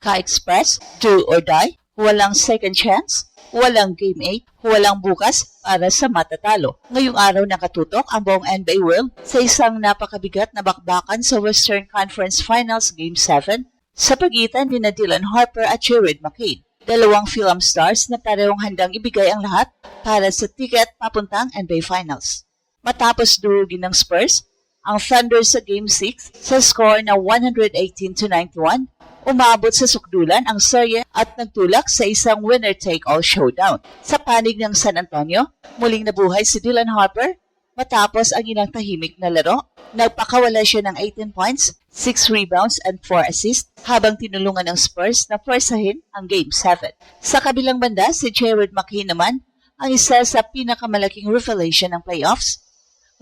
Ka-Express, do or die, walang second chance, walang Game 8, walang bukas para sa matatalo. Ngayong araw nakatutok ang buong NBA world sa isang napakabigat na bakbakan sa Western Conference Finals Game 7 sa pagitan ni Dylan Harper at Jared McCain. Dalawang film stars na parehong handang ibigay ang lahat para sa ticket papuntang NBA Finals. Matapos durugin ng Spurs, ang Thunder sa Game 6 sa score na 118-91, umabot sa sukdulan ang serye at nagtulak sa isang winner-take-all showdown. Sa panig ng San Antonio, muling nabuhay si Dylan Harper matapos ang ilang tahimik na laro. Nagpakawala siya ng 18 points, 6 rebounds and 4 assists habang tinulungan ng Spurs na pwersahin ang Game 7. Sa kabilang banda, si Jared McCain naman ang isa sa pinakamalaking revelation ng playoffs.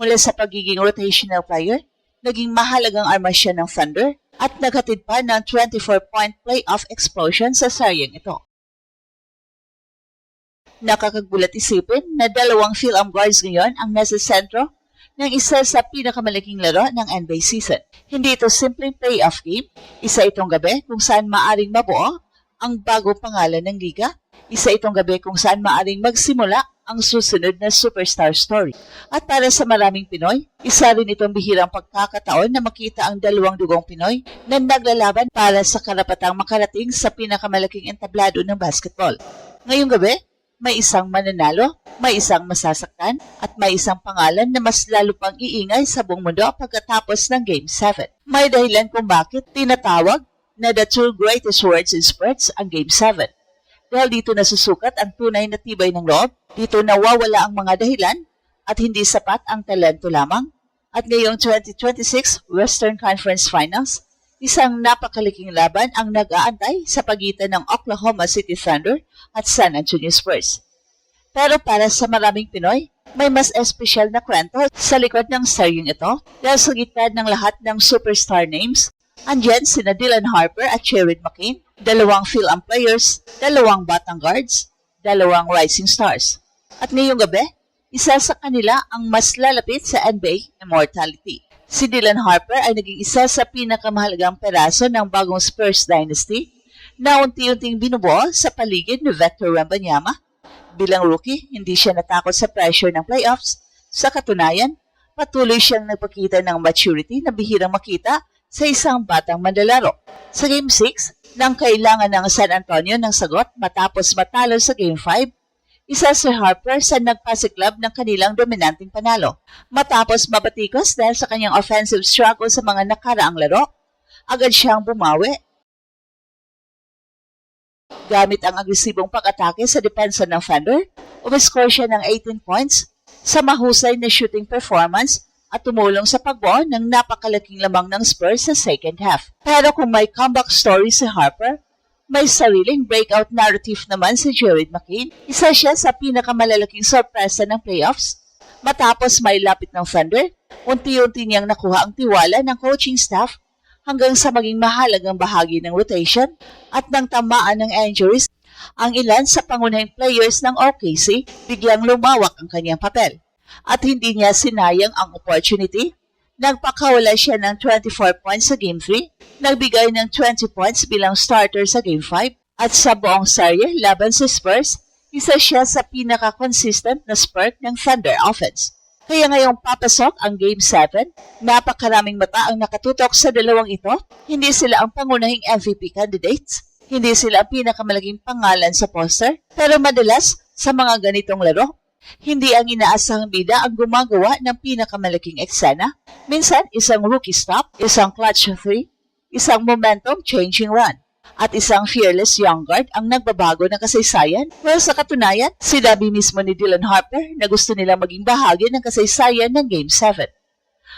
Mula sa pagiging rotational player, naging mahalagang arma siya ng Thunder at naghatid pa ng 24-point playoff explosion sa seryeng ito. Nakakagulat isipin na dalawang Phil-Am guards ngayon ang nasa sentro ng isa sa pinakamalaking laro ng NBA season. Hindi ito simpleng playoff game, isa itong gabi kung saan maaring mabuo ang bagong pangalan ng liga, isa itong gabi kung saan maaring magsimula ang susunod na superstar story. At para sa maraming Pinoy, isa rin itong bihirang pagkakataon na makita ang dalawang dugong Pinoy na naglalaban para sa karapatang makarating sa pinakamalaking entablado ng basketball. Ngayong gabi, may isang mananalo, may isang masasaktan, at may isang pangalan na mas lalo pang iingay sa buong mundo pagkatapos ng Game 7. May dahilan kung bakit tinatawag na the two greatest words in sports ang Game 7. Dahil dito nasusukat ang tunay na tibay ng loob, dito nawawala ang mga dahilan at hindi sapat ang talento lamang. At ngayong 2026 Western Conference Finals, isang napakalaking laban ang nag-aantay sa pagitan ng Oklahoma City Thunder at San Antonio Spurs. Pero para sa maraming Pinoy, may mas espesyal na kwento sa likod ng seryeng ito dahil sa gitna ng lahat ng superstar names, andyan sina Dylan Harper at Jared McCain, dalawang Phil-Am players, dalawang batang guards, dalawang rising stars. At ngayong gabi, isa sa kanila ang mas lalapit sa NBA immortality. Si Dylan Harper ay naging isa sa pinakamahalagang peraso ng bagong Spurs dynasty na unti-unting binubuo sa paligid ni Victor Wembanyama. Bilang rookie, hindi siya natakot sa pressure ng playoffs. Sa katunayan, patuloy siyang nagpakita ng maturity na bihirang makita sa isang batang manlalaro. Sa Game 6, nang kailangan ng San Antonio ng sagot matapos matalo sa Game 5, isa si Harper sa nagpasiklab ng kanilang dominanting panalo. Matapos mabatikos dahil sa kanyang offensive struggle sa mga nakaraang laro, agad siyang bumawi. Gamit ang agresibong pag-atake sa depensa ng Thunder, umiscore siya ng 18 points sa mahusay na shooting performance at tumulong sa pagbuo ng napakalaking lamang ng Spurs sa second half. Pero kung may comeback story si Harper, may sariling breakout narrative naman si Jared McCain. Isa siya sa pinakamalalaking sorpresa ng playoffs. Matapos may lapit ng Thunder, unti-unti niyang nakuha ang tiwala ng coaching staff hanggang sa maging mahalagang bahagi ng rotation at nang tamaan ng injuries, ang ilan sa pangunahing players ng OKC biglang lumawak ang kanyang papel. At hindi niya sinayang ang opportunity. Nagpakawala siya ng 24 points sa Game 3, nagbigay ng 20 points bilang starter sa Game 5, at sa buong serye laban sa Spurs, isa siya sa pinaka-consistent na spark ng Thunder offense. Kaya ngayong papasok ang Game 7, napakaraming mata ang nakatutok sa dalawang ito. Hindi sila ang pangunahing MVP candidates, hindi sila ang pinakamalaking pangalan sa poster, pero madalas sa mga ganitong laro, hindi ang inaasahang bida ang gumagawa ng pinakamalaking eksena. Minsan, isang rookie stop, isang clutch 3, isang momentum-changing run, at isang fearless young guard ang nagbabago ng kasaysayan. Well, sa katunayan, sinabi mismo ni Dylan Harper na gusto nilang maging bahagi ng kasaysayan ng Game 7.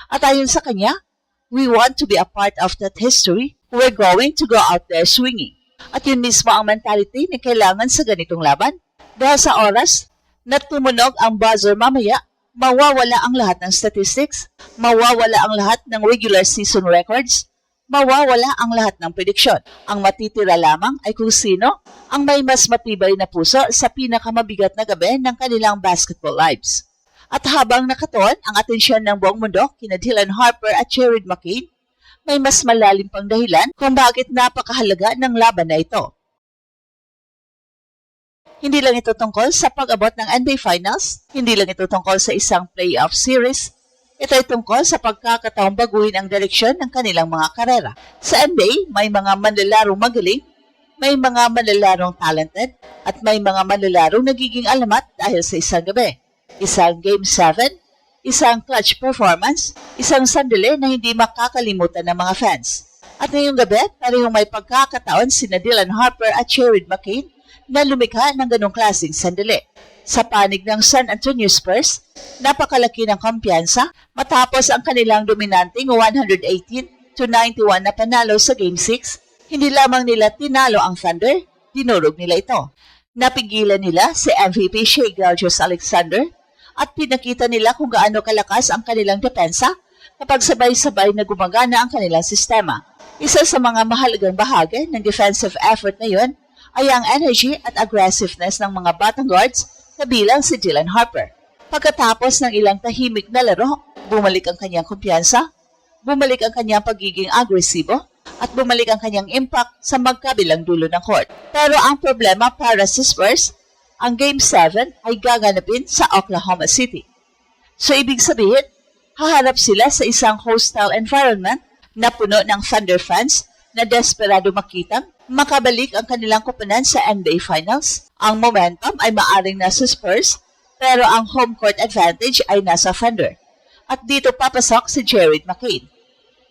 At ayon sa kanya, we want to be a part of that history. We're going to go out there swinging. At yun mismo ang mentality na kailangan sa ganitong laban. Dahil sa oras na tumunog ang buzzer mamaya, mawawala ang lahat ng statistics, mawawala ang lahat ng regular season records, mawawala ang lahat ng prediksyon. Ang matitira lamang ay kung sino ang may mas matibay na puso sa pinakamabigat na gabi ng kanilang basketball lives. At habang nakatuon ang atensyon ng buong mundo kina Dylan Harper at Jared McCain, may mas malalim pang dahilan kung bakit napakahalaga ng laban na ito. Hindi lang ito tungkol sa pag-abot ng NBA Finals, hindi lang ito tungkol sa isang playoff series, ito ay tungkol sa pagkakataong baguhin ang direksyon ng kanilang mga karera. Sa NBA, may mga manlalarong magaling, may mga manlalarong talented, at may mga manlalarong nagiging alamat dahil sa isang gabi. Isang Game 7, isang clutch performance, isang sandali na hindi makakalimutan ng mga fans. At ngayong gabi, parehong may pagkakataon sina Dylan Harper at Jared McCain na lumikha ng ganong klaseng sandali. Sa panig ng San Antonio Spurs, napakalaki ng kumpiyansa matapos ang kanilang dominanting 118-91 na panalo sa Game 6. Hindi lamang nila tinalo ang Thunder, dinurog nila ito. Napigilan nila si MVP Shai Gilgeous-Alexander at pinakita nila kung gaano kalakas ang kanilang depensa kapag sabay-sabay na gumagana ang kanilang sistema. Isa sa mga mahalagang bahagi ng defensive effort na yun ay ang energy at aggressiveness ng mga batang guards kabilang si Dylan Harper. Pagkatapos ng ilang tahimik na laro, bumalik ang kanyang kumpiyansa, bumalik ang kanyang pagiging agresibo, at bumalik ang kanyang impact sa magkabilang dulo ng court. Pero ang problema para sa Spurs, ang Game 7 ay gaganapin sa Oklahoma City. So ibig sabihin, haharap sila sa isang hostile environment na puno ng Thunder fans na desperado makitang makabalik ang kanilang koponan sa NBA Finals. Ang momentum ay maaring nasa Spurs, pero ang home court advantage ay nasa Thunder. At dito papasok si Jared McCain.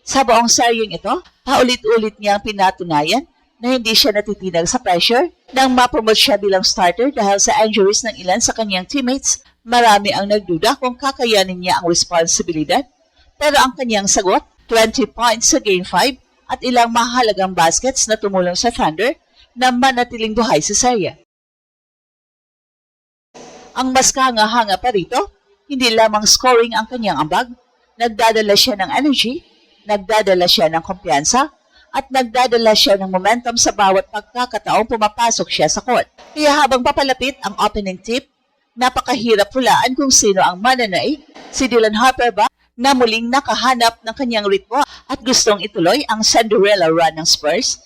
Sa buong seryeng ito, paulit-ulit niyang pinatunayan na hindi siya natitinag sa pressure nang mapromote siya bilang starter dahil sa injuries ng ilan sa kanyang teammates. Marami ang nagduda kung kakayanin niya ang responsibilidad. Pero ang kanyang sagot, 20 points sa Game 5 at ilang mahalagang baskets na tumulong sa Thunder na manatiling buhay sa serye. Ang mas kahanga-hanga pa rito, hindi lamang scoring ang kanyang ambag, nagdadala siya ng energy, nagdadala siya ng kumpiyansa, at nagdadala siya ng momentum sa bawat pagkakataong pumapasok siya sa court. Kaya habang papalapit ang opening tip, napakahirap hulaan kung sino ang mananaig, si Dylan Harper ba na muling nakahanap ng kanyang ritmo at gustong ituloy ang Cinderella run ng Spurs,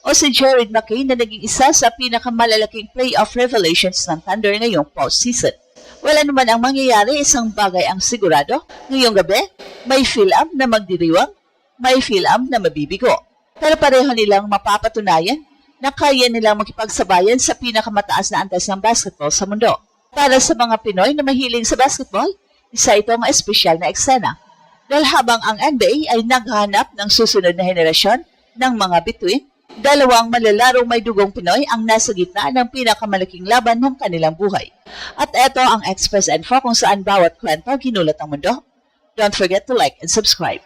o si Jared McCain na naging isa sa pinakamalalaking playoff revelations ng Thunder ngayong postseason. Wala naman ang mangyayari, isang bagay ang sigurado. Ngayong gabi, may fill-up na magdiriwang, may fill-up na mabibigo. Pero pareho nilang mapapatunayan na kaya nilang makipagsabayan sa pinakamataas na antas ng basketball sa mundo. Para sa mga Pinoy na mahilig sa basketball, isa itong espesyal na eksena. Dahil habang ang NBA ay naghahanap ng susunod na henerasyon ng mga bituin, dalawang malalarong may dugong Pinoy ang nasa gitna ng pinakamalaking laban ng kanilang buhay. At ito ang Express Info kung saan bawat kwento ginulat ang mundo. Don't forget to like and subscribe.